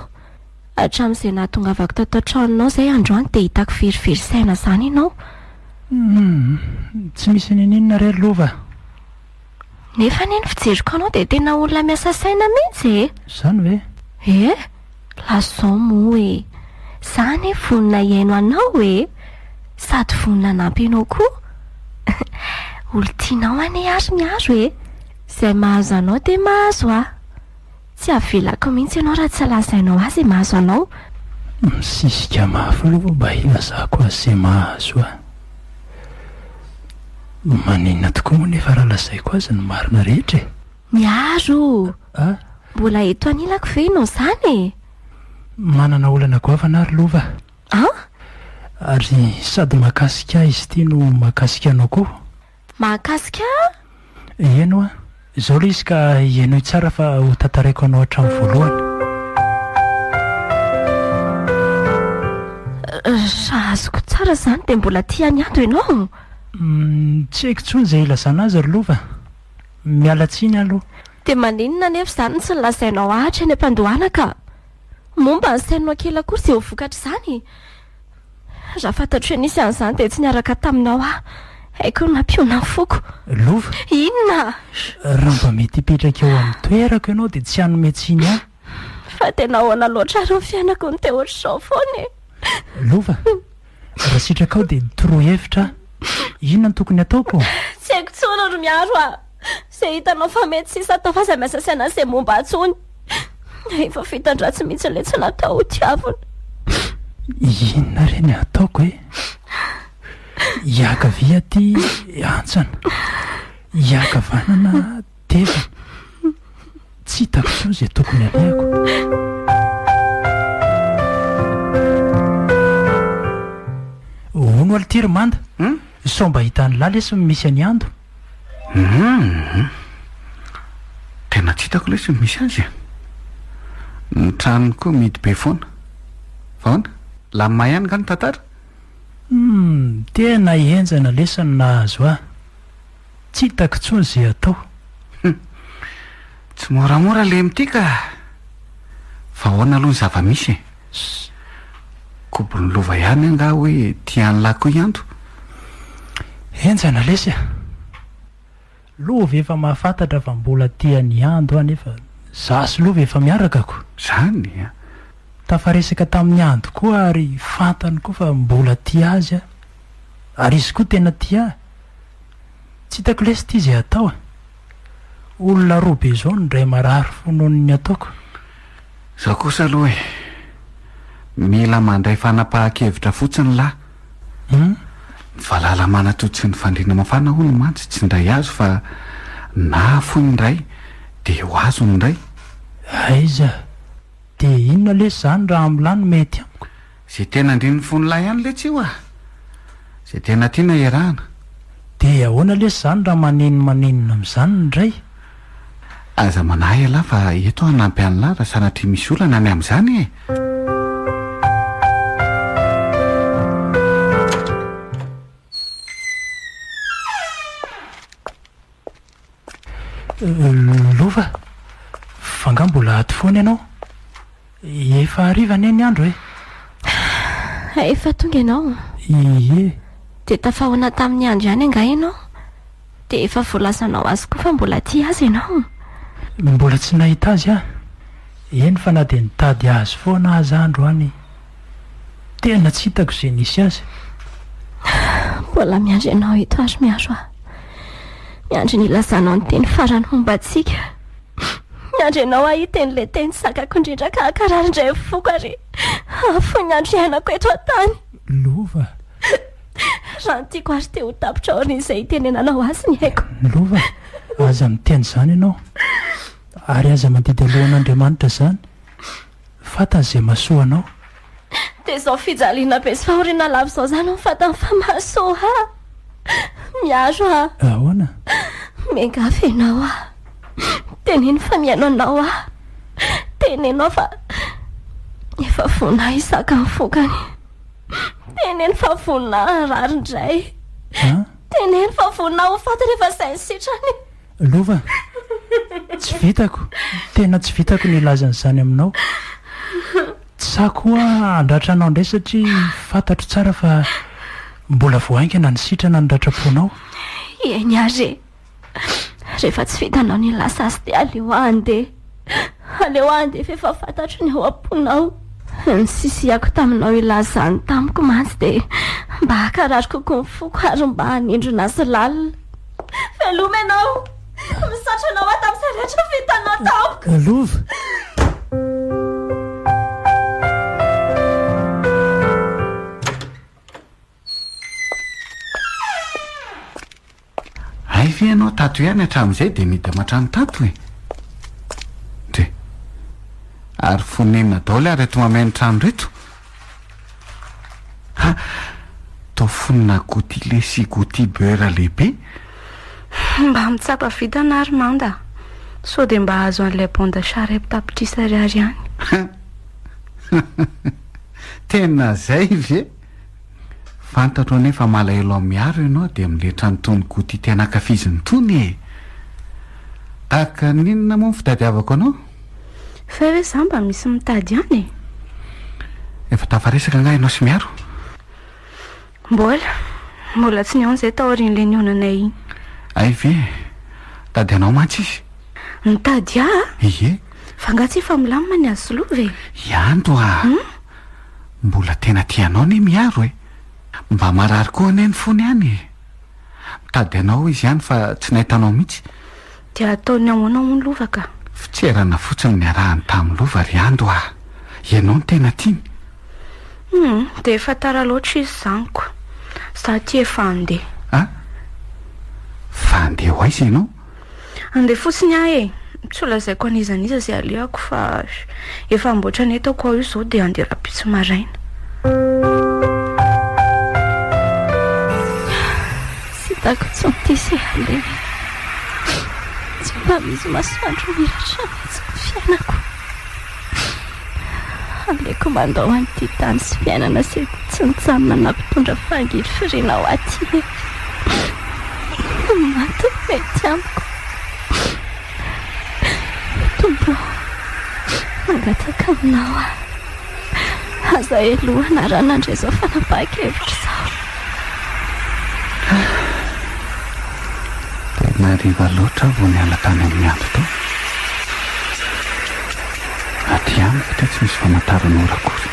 hatramin'izay nahatongavako tato an-tranonao izay androany dia hitako firifiry saina izany ianao tsy misy ninina re lova nefa neny fijeriko anao dia tena olona miasa saina mihitsy zany ve lasao moa e zany vonina iaino anao e sady vonina nampy anao koa olo tianao ane ary miaro e izay mahazo anao dia mahazo tsy avelako mihitsy ianao raha tsy lazainao azy mahazo anao misisika mafy aloha mba ilazako azy izay mahazo maninona tokoa moa nefa raha lazaiko azy ny marina rehetra e miaro mbola eto anilako ve ianao izany manana olana goavana ary lova ary sady mahakasika izy ity no mahakasika anao koa mahakasika eno izao le izy ka ianao tsara fa ho tantaraiko anao hatramin'ny voalohany raha azoko tsara izany dia mbola tia niando ianao tsy haiko tsony izay ilazana azy ry lova mialatsiny aloha dia maninona nefa izany tsy nilazainao ahatra eny am-pandohanaka momba ny sainao kely akory izay ho vokatra izany raha fantatro hoe nisy an'izany dia tsy niaraka taminao haiko ny mampiona ny foko lova inona raha mba mety hipetraka eo amin'ny toerako ianao dia tsy hanome tsiny fa tena ahoana loatra ary ny fiainako ny teo ohatr'izao foana lova raha sitraka ao dia torohevitra inona ny tokony ataoko tsy haiko tsona ro miaro izay hitanao fa mety sisa atao fa izay miasa saina izay momba antsony efa fitandratsy mihitsy ilay tsy natao ho tiavina inona reny ataoko hiaka via ty antsana hiakavanana tevana tsy hitako tsony izay tokony alehako hono alitiry manda sao mba hitany lalesy misy any ando tena tsy hitako lesy misy azy ny tranony koa midy be foana vaona lamma ihany ka ny tantara tena enjana lesany nahazo tsy hitako tsony izay atao tsy moramora le mity ka fa hoana aloha ny zava-misy kobony lova ihany anga hoe tiany lako iando enjana lesy lova efa mahafantatra fa mbola tiany ando nefa zasy lova efa miarakako zany tafaresaka tamin'ny ando koa ary fantany koa fa mbola tia azy ary izy koa tena tia tsy hitako lesy tia izay atao olona roa be zao ndray marary fononony ataoko zao kosa aloha mila mandray fanapahan-kevitra fotsiny lahy valala manatoditsy ny fandriana mafana hono mantsy tsy ndray azo fa na fony ndray dia ho azo ny ndray aiza dia inona lesy zany raha amilany mety amiko zay tena andrin'ny fony lahy ihany letsy io zay tena tiana iarahana dia ahoana lesy zany raha manenonina amin'izany ndray aza manahy alahy fa eto hanampy any lahy raha sanatria misy olana any amin'izany lova fanga mbola aty foana ianao efa arivany ny andro efa tonga ianao dia tafahoana tamin'ny andro ihany anga ianao dia efa voalazanao azy koa fa mbola tia azy ianao mbola tsy nahita azy eny fa na dia nitady azy foana azy andro any tena tsy hitako izay nisy azy mbola miandry ianao eto ary miaro miandry ny lazanao ny teny farany momba antsika miandry ianao ahita en'ilay teny sakako indrindra ka akararindray foko ary fo ny andro iainako eto an-tany lova raha ny tiako ary te ho tapitra aorin'izay itenenanao azy ny haiko lova aza miteny izany ianao ary aza mandidy alohan'Andriamanitra zany fantanyizay masoanao. dia izao fijaliana be sy fahoriana lavo izao zany ao fatany fa masoa miaro a. Ahoana? miangafy ianao a, teneno fa miaino anao a, tenenao fa efa vonina isaka ny fokany, teneno fa vonina rary indray, teneno fa vonina ho faty rehefa izay ny sitrany. Lova, tsy vitako, tena tsy vitako ny ilazan'izany aminao. Tsy sakoa andratranao indray satria fantatro tsara fa mbola voaingana ny sitrana ny ratraponao. Eny ary rehefa tsy vitanao ny lasa azy dia aleo andeha fa efa fantatro ny ao am-ponao. Ny sisiako taminao ilazany tamiko mantsy dia mba hakarary kokoa ny foko ary mba hanindrona azy lalina. Veloma ianao, misatranao aho tamin'izay rehetra vitanao tamiko. Lova, ay ve ianao tato ihany hatramin'izay dia nida matrano tato e dre ary fonenina daoly ary eto mamay ny trano reto. Ha, tao fonina gouty lesy gouty beurre lehibe. Mba mitsapa vitana ary manda so dia mba azo an'ilay bonda charep tapitrisa ariary ihany. Tena zay ve? Fantatro anefa malahelo amin'ny miaro ianao dia miletra ny tony gouty tena ankafiziny tony e. Taka ninona moa ny fitadiavako anao? Fa hoe za mba misy mitady ihany e. Efa tafaresaka nga ianao sy miaro? Mbola tsy niaon izay taorian'ilay nionanay iny. Ay ve, tady anao mantsy izy? Nitady aho? Ie. Fa nga tsy efa milamina ny azo lova e. Iando a. Mbola tena tianao ne miaro e. Mba marary koa ane ny fony ihany e. Mitady anao izy ihany fa tsy nahitanao mihitsy. Dia ataony ahoana ho ny lova ka? Fitserana fotsiny ny arahany tamin'ny lova ry ando a. Ianao ny tena tiany. Dia efa tara loatra izy zaniko. Za ty efa andeha. Ah? Fa andeha ho aiza ianao? Andeha fotsiny aho e. Tsy lazaiko an'izaniza izay aleako fa efa amboatra ny etako ao io izao dia andeha rapitso maraina. Sitako tsony ty se aleha. Tsy mba misy masoandro miratra mihitsy ny fiainako. Aleoko mandao an'ity tany sy fiainana sy tsy nitsanona nampitondra fangiry firiana ao aty. Maty mety amiko. Tombo, mangataka aminao a. Aza elohana raha nandray izao fanapahakevitra izao. Tena riva loatra vao niala tany amin'ny andro tao. Aty amiko dia tsy misy famantaran'ora akory.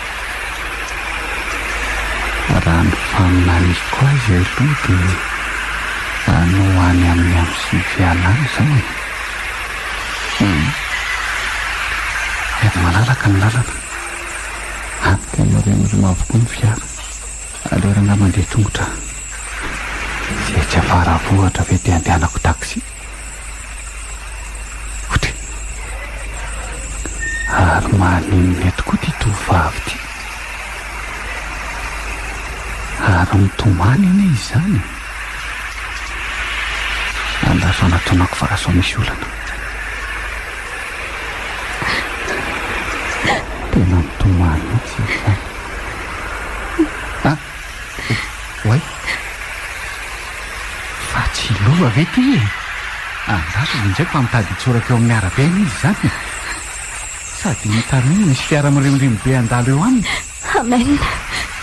Raha ny faminaniko azy aloha dia no any amin'ny amsy fialana izao e. Efa malalaka ny lalana. Atika miremirina avokoa ny fiara. Alerana mandeha tongotra. Izay tsy afaravohatra ve dia andehanako taxi. Otry. Ary maninona tokoa ty tovavy ty. Ary mitomany ane izy zany. Andaso anatonako fa raha sao misy olana. Tena mitomany mihitsy izy zany. Ah, oay. Fa tsy lova ve ty e? Andaso indraiky fa mitady hitsoraka eo amin'ny arabe iny izy zany. Sady mitaniny misy fiara mirimorimo be andalo eo aminy. Amen.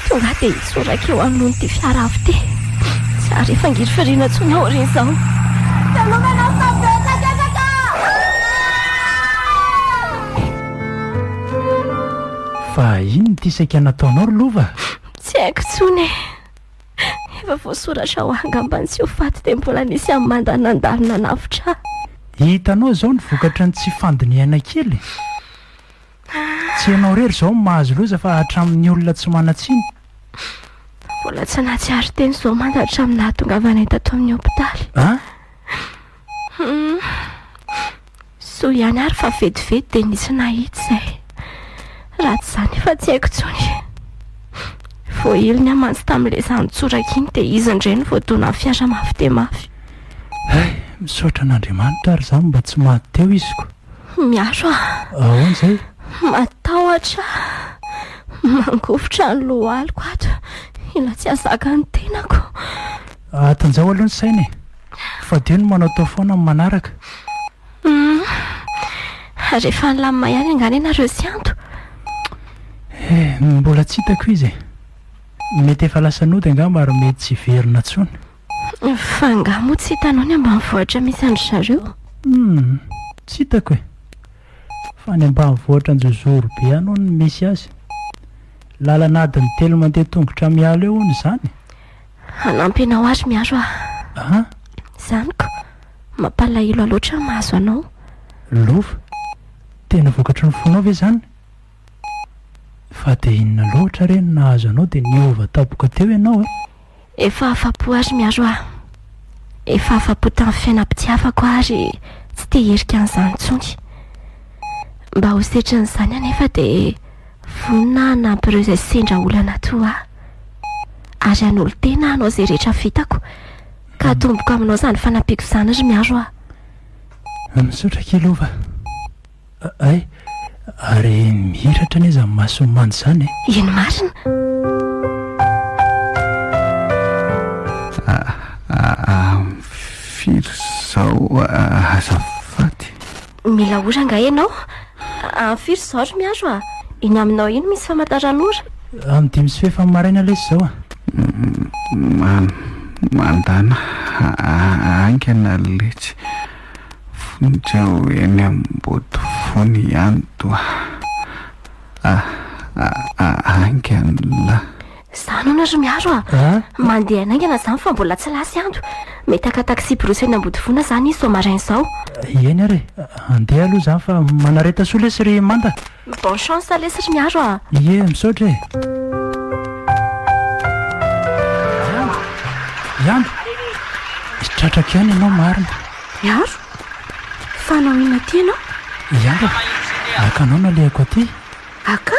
Tonga dia hitsoraka eo amin'ny ty fiara avy ty. Tsy ary efa ngiry firiana tsony aoriana izao. Velomana sabetsaketsaka! Fa ino ty saika nataonao ry lova? Tsy haiko tsony e. Efa voasoratra ho angambany tsy ho faty dia mbola nisy amin'ny mandanandalina navitra. Hitanao izao ny vokatra ny tsy fandiniana kely. Tsy ianao rery izao mahazo loza fa hatramin'ny olona tsy manatsiny. Mbola tsy nahatsiaro teny izao manda hatramin'ny nahatongavana eto ato amin'ny hopitaly. Ah? Soa ihany ary fa vetivety dia nisy nahita izay. Ratsy izany efa tsy haiko tsony. Voailony amantsy tamin'ilay zanotsoraka iny dia izy indray ny voatona fiara mafy dia mafy. Misaotra an'Andriamanitra ary izany mba tsy maty teo iziko. Miaro ahoana izay? Matahotra, mangofotra ny lohaliko ato. Ila tsy azaka ny tenako. Atanjao aloha ny sainy e. Fa dio no manao tao foana amin'ny manaraka. Rehefa nilamina ihany angana ianareo sy anto. Mbola tsy hitako izy. Mety efa lasa nody angamba ary mety tsy verina intsony. Fa angaha moa tsy hitanao ny ambanivohitra misy andry zareo? Tsy hitako e. Fa ny ambanivohitra Anjozoro be any hono misy azy. Lalana adiny 3 mandeha tongotra miala eo hono izany. Hanampy anao azy miaro Zaniko, mampalahelo loatra mahazo anao. Lova? Tena vokatry ny fonao ve izany? Fa dia inona loatra reny nahazo anao dia niova tapoka teo ianao e? Efa afa-po azy miaro Efa afa-po tamin'ny fiainam-pitiavako ary tsy te herika an'izany intsony. Mba ho setrin'izany anefa dia vonina hanampy ireo izay sendra olana toa ary an'olo tena hanao izay rehetra vitako ka tomboko aminao izany fanampiako izany ry miaro Misaotra kely Lova. Ary mihiratra anie izany masony mandy izany e. Ino marina? Firy izao azafady. Mila ora nga ianao? Firy izao ry miaro iny aminao iny misy famantaran'ora? Amin'ny 5 sy fefany maraina lesy izao Mandana angana letsy fonjao eny ambody fony ihany toa. Angana Izany hono ry miaro mandeha naingana izany fa mbola tsy lasy andro. Mety aka taksi brosy eny ambody fona izany izy maraina izao. Eny ary andeha aloha izany fa manareta soa lesy ry manda. Bon chance lesy ry miaro Ie, misaotra e. Iandro, tratraka ihany ianao marina. Miaro? Fa anao inona ty ianao? Iandro, akanao nalehako aty. Aka?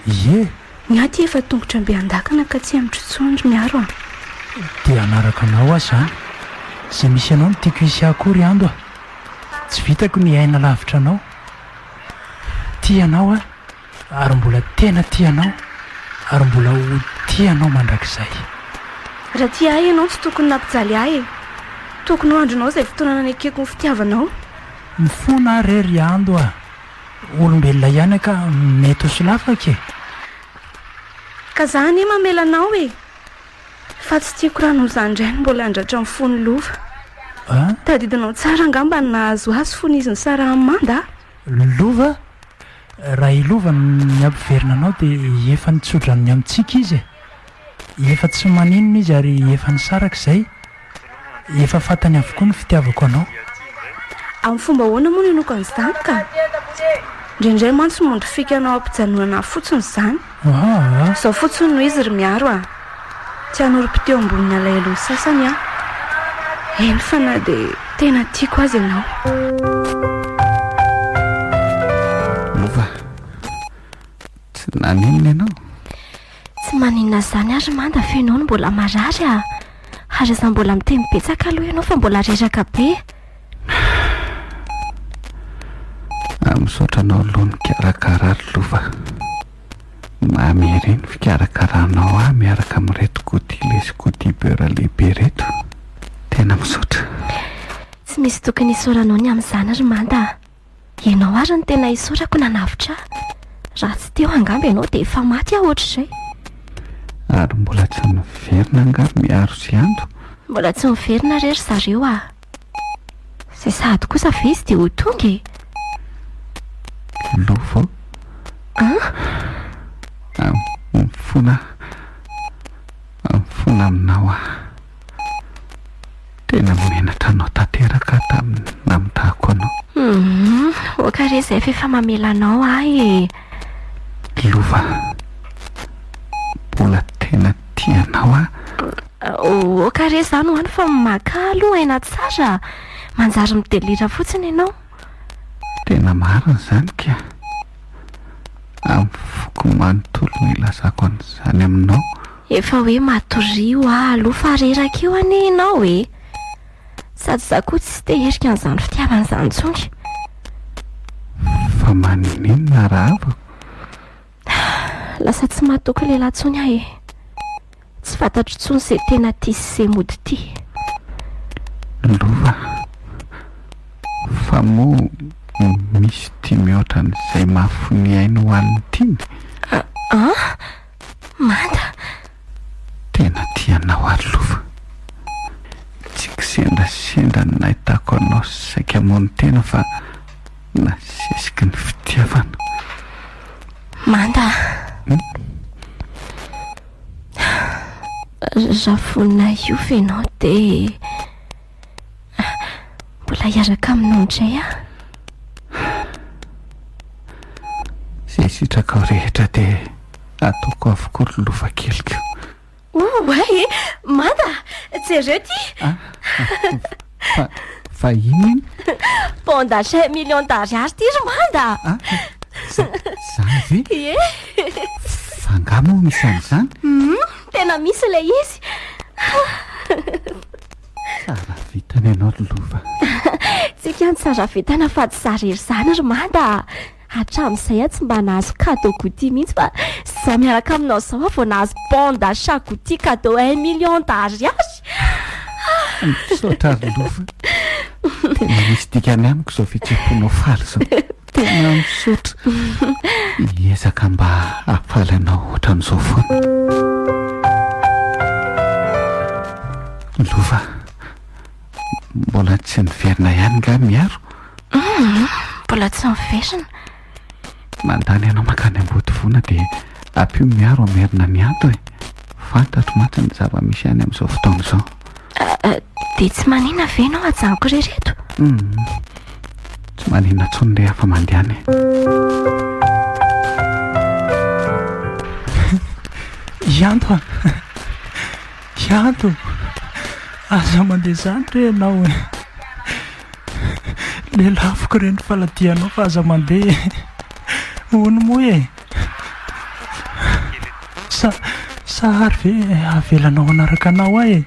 Ie. Ny aty efa tongotra be andakana ka tsy amitrotsondry miaro Dia anaraka anao azy izany. Izay misy anao no tiako hisy akory ando Tsy vitako ny aina lavitra anao. Tianao ary mbola tena tianao ary mbola ho tianao mandrakizay. Raha tia ahy ianao tsy tokony nampijaly ahy tokony ho andronao izay fotoana nanekeko ny fitiavanao. Mifona rery ando olombelona ihany ka mety ho solafaka e. Ka zany mamela anao e. Fa tsy tiako raha noho izany indray mbola andratra amin'ny fony Lova. Tadidinao tsara angamba ny nahazo azy fony izy ny sara manda. Lova? Raha i Lova ny ampiverina anao dia efa nitsodran'ny amintsika izy. Efa tsy maninona izy ary efa nisaraka izay. Efa fantany avokoa ny fitiavako anao. Amin'ny fomba ahoana moa no enoko an'izany ka? Indraindray mantsy mondry fika anao ampijanonana fotsiny izany. Izao fotsiny no izy ry miaro tsy hanorim-piteo amboniny alahelo sasany Eny fa na dia tena tiako azy ianao. Lova, tsy naninona ianao? Tsy maninona izany ary manda fa ianao no mbola marary ary iza mbola miteny betsaka aloha ianao fa mbola reraka be. Misaotra anao aloha ny karakara ry Lova. Mameriny fikarakaranao miaraka amin'ireto kody lesy kody beura lehibe reto. Tena misaotra. Tsy misy tokony hisoranao ny amin'izany ry manda. Ianao ary ny tena hisorako nanavitra. Raha tsy teo angamba ianao dia efa maty ohatr'izay. Ary mbola tsy miverina angamba miaro sy ando. Mbola tsy miverina rery zareo Izay sady kosa ve izy dia ho tonga e. Lova mifona aminao tena menatra anao tanteraka tamin'ny namitako anao. Oka re izay fa efa mamela anao e. Lova, mbola tena tianao Oka re izany hoany fa maka aloha aina tsara manjary midelira fotsiny ianao. tena marina izany ka amin'ny foko manontolo no ilazako an'izany aminao. Efa hoe matorio aloha fa reraka eo anie ianao e. Sady za koa tsy teherika an'izany fitiavana izany intsony. Fa maninina rahava? Lasa tsy mahatoky lehilahy intsony aho e. Tsy fantatro intsony izay tena tia sy izay mody tia. Lova, fa moa misy tia mihoatra n'izay mahafoniainy ho an'ny tiany. Manda, tena tianao ary Lova. Tsy kisendrasendra ny nahitako anao saika moa ny tena fa nasesiky ny fitiavana. Manda, raha fonina io fenao dia mbola hiaraka aminao indray a? Izay sitraka rehetra dia ataoko avokoa ry Lova keliko. Oe, Manda, jereo ty. Fa iny? Pondatra 1 million d'ariary ty ry Manda. Zany ve? Ie. Fa angamo misy an'izany? Tena misy ilay izy. Tsara vitana ianao ry Lova. Tsika ny tsara vitana fa tsy zarery izany ry Manda. Hatramin'izay tsy mba nahazo cadeau gouty mihitsy fa za miaraka aminao izao vao nahazo pondatra gouty cadeau 1 million d'ariary. Misaotra ry Lova. Tena misy dikany amiko izao fitseponao faly izao. Tena misaotra. Hiezaka mba hafaly anao ohatran'izao foana. Lova, mbola tsy niverina ihany nga miaro? Mbola tsy miverina. Mandany ianao makany Ambodivona dia ampio miaro amerina ny ato e. Fantatro mantsy ny zava-misy any amin'izao fotoana izao. Dia tsy manina ve ianao ajanoko rereto? Tsy manina intsony rehefa mandehana e. Ianto a, Ianto, aza mandeha izany re ianao e. Lelafiko ireny faladianao fa aza mandeha. Hono moa e. Sahary ve avelanao anaraka anao ahy e.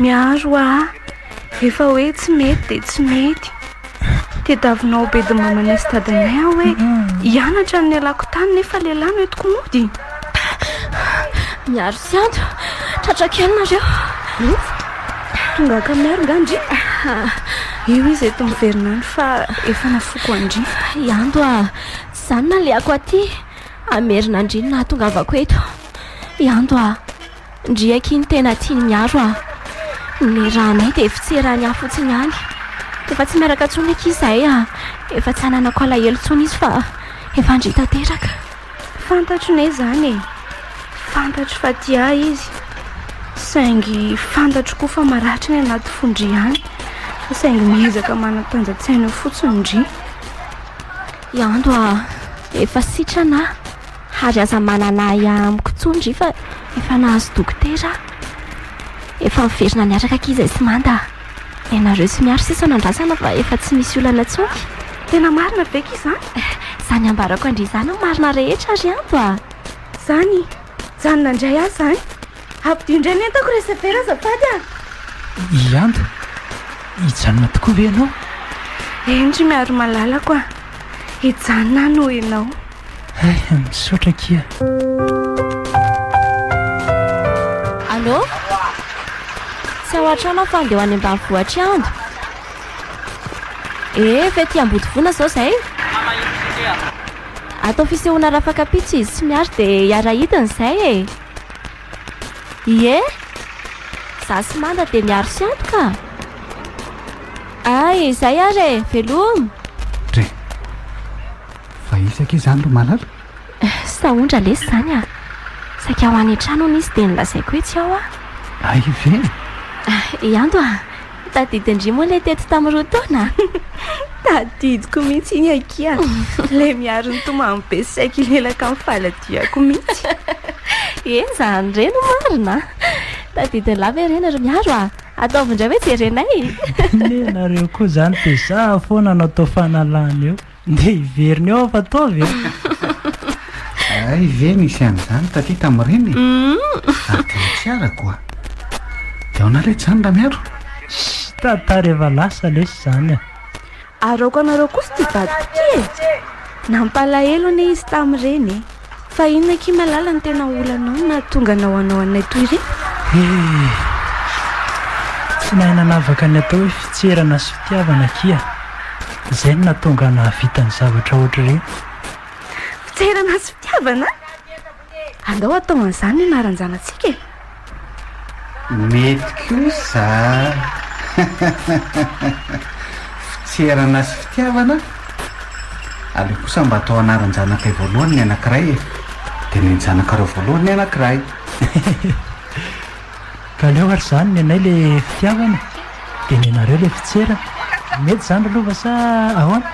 Miaro efa hoe tsy mety dia tsy mety. Tediavinao be de mamanay sy dadinay aho hoe hianatra ny alako tany nefa lehilahy no entiko mody. Miaro sy anto, tratraka ianareo. Tonga ka miaro ngandry. Io izy eto miverina any fa efa nafoko andry. Iando tsy izany naleako aty. Amerina andriny na tongavako eto. Iando ndriaka iny tena tiany miaro ny rahanay dia fitserany aho fotsiny any. Efa tsy miaraka intsony eky izahay efa tsy hananako alahelo intsony izy fa efa andry tanteraka. Fantatro ne izany e. Fantatro fa tia izy. Saingy fantatro koa fa maratra ny anaty fondry ihany. Fa saingy miezaka manatanjatsaina fotsiny ndry. Iando efa sitrana ary aza manana amiko tsondry fa efa nahazo dokotera. Efa miverina miaraka kizy sy Manda. Ianareo sy miaro sisa nandrasana fa efa tsy misy olana intsony. Tena marina ve ka izany? Zany ambarako andry izany marina rehetra ry Iando Zany nandray ahy zany. Ampidio indray ny entako resefera azafady Ianto, hijanona tokoa ve ianao? Endry miaro malalako hijanona no ianao. Misaotra kia. Allô? Sy ao an-trano fa andeha ho any ambanivohitra Iando. Fety Ambodivona izao izay. Atao fisehoana rafakapitso izy sy miaro dia hiara-hidiny izay e. Ie? Za sy Manda dia miaro sy Iando ka. Izay ary velomo. Re, fa isaka izany ro malala? Saondra lesy izany saika ho any an-trano izy dia nilazaiko hoe tsy ao Ay ve? Iando tadidindry moa ilay teto tamin'ny roa taona. Tadidiko mihitsy iny akia. Ilay miaro ny tomamy be saika ilelaka amin'ny faladiako mihitsy. Zany reny marina. Tadidiny lava ireny ry miaro ataovindray hoe jerenay ne nareo koa zany de za foana nao tao fanalany eo de iveriny eo fa ataovy ay ve nisy an'izany taty tamin'ireny ary tena tsy arakoa de ao nalety zany raha miaro tatary efa lasa lesy zany araoko anareo kosa ty vadiko ty nampalahelo ane izy tamin'ireny fa inona ki malala ny tena olanao na tonga nao anao anay toy ireny tsy nahina navaka ny atao hoe fitserana sy fitiavana kia izay no natonga nahavita ny zavatra ohatra ireny fitserana sy fitiavana andao atao an'izany anaranjanantsika mety kosa fitserana sy fitiavana aleo kosa mba atao anaran-janakay voalohany ny anankiray dia ny janakareo voalohany ny anankiray ka leo ary zany ny anay le fitiavana dia ny anareo le fitserana mety zany aloha sa ahoana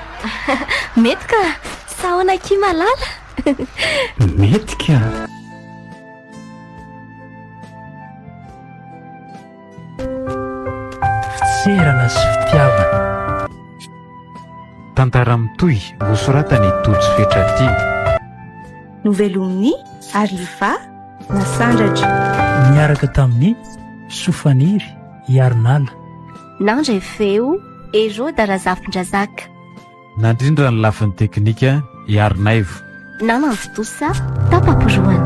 mety ka sahoana ki malala mety ka fitserana sy fitiavana tantara mitohy voasoratany tojo fetraty novelomin'ny Arliva Nasandratra miaraka tamin'ny Sofaniry Iarnala nandray feo Ero Darazafindrazaka nandrindra ny lafin'ny teknika Iarnaivo nanany fotosa tapaporoana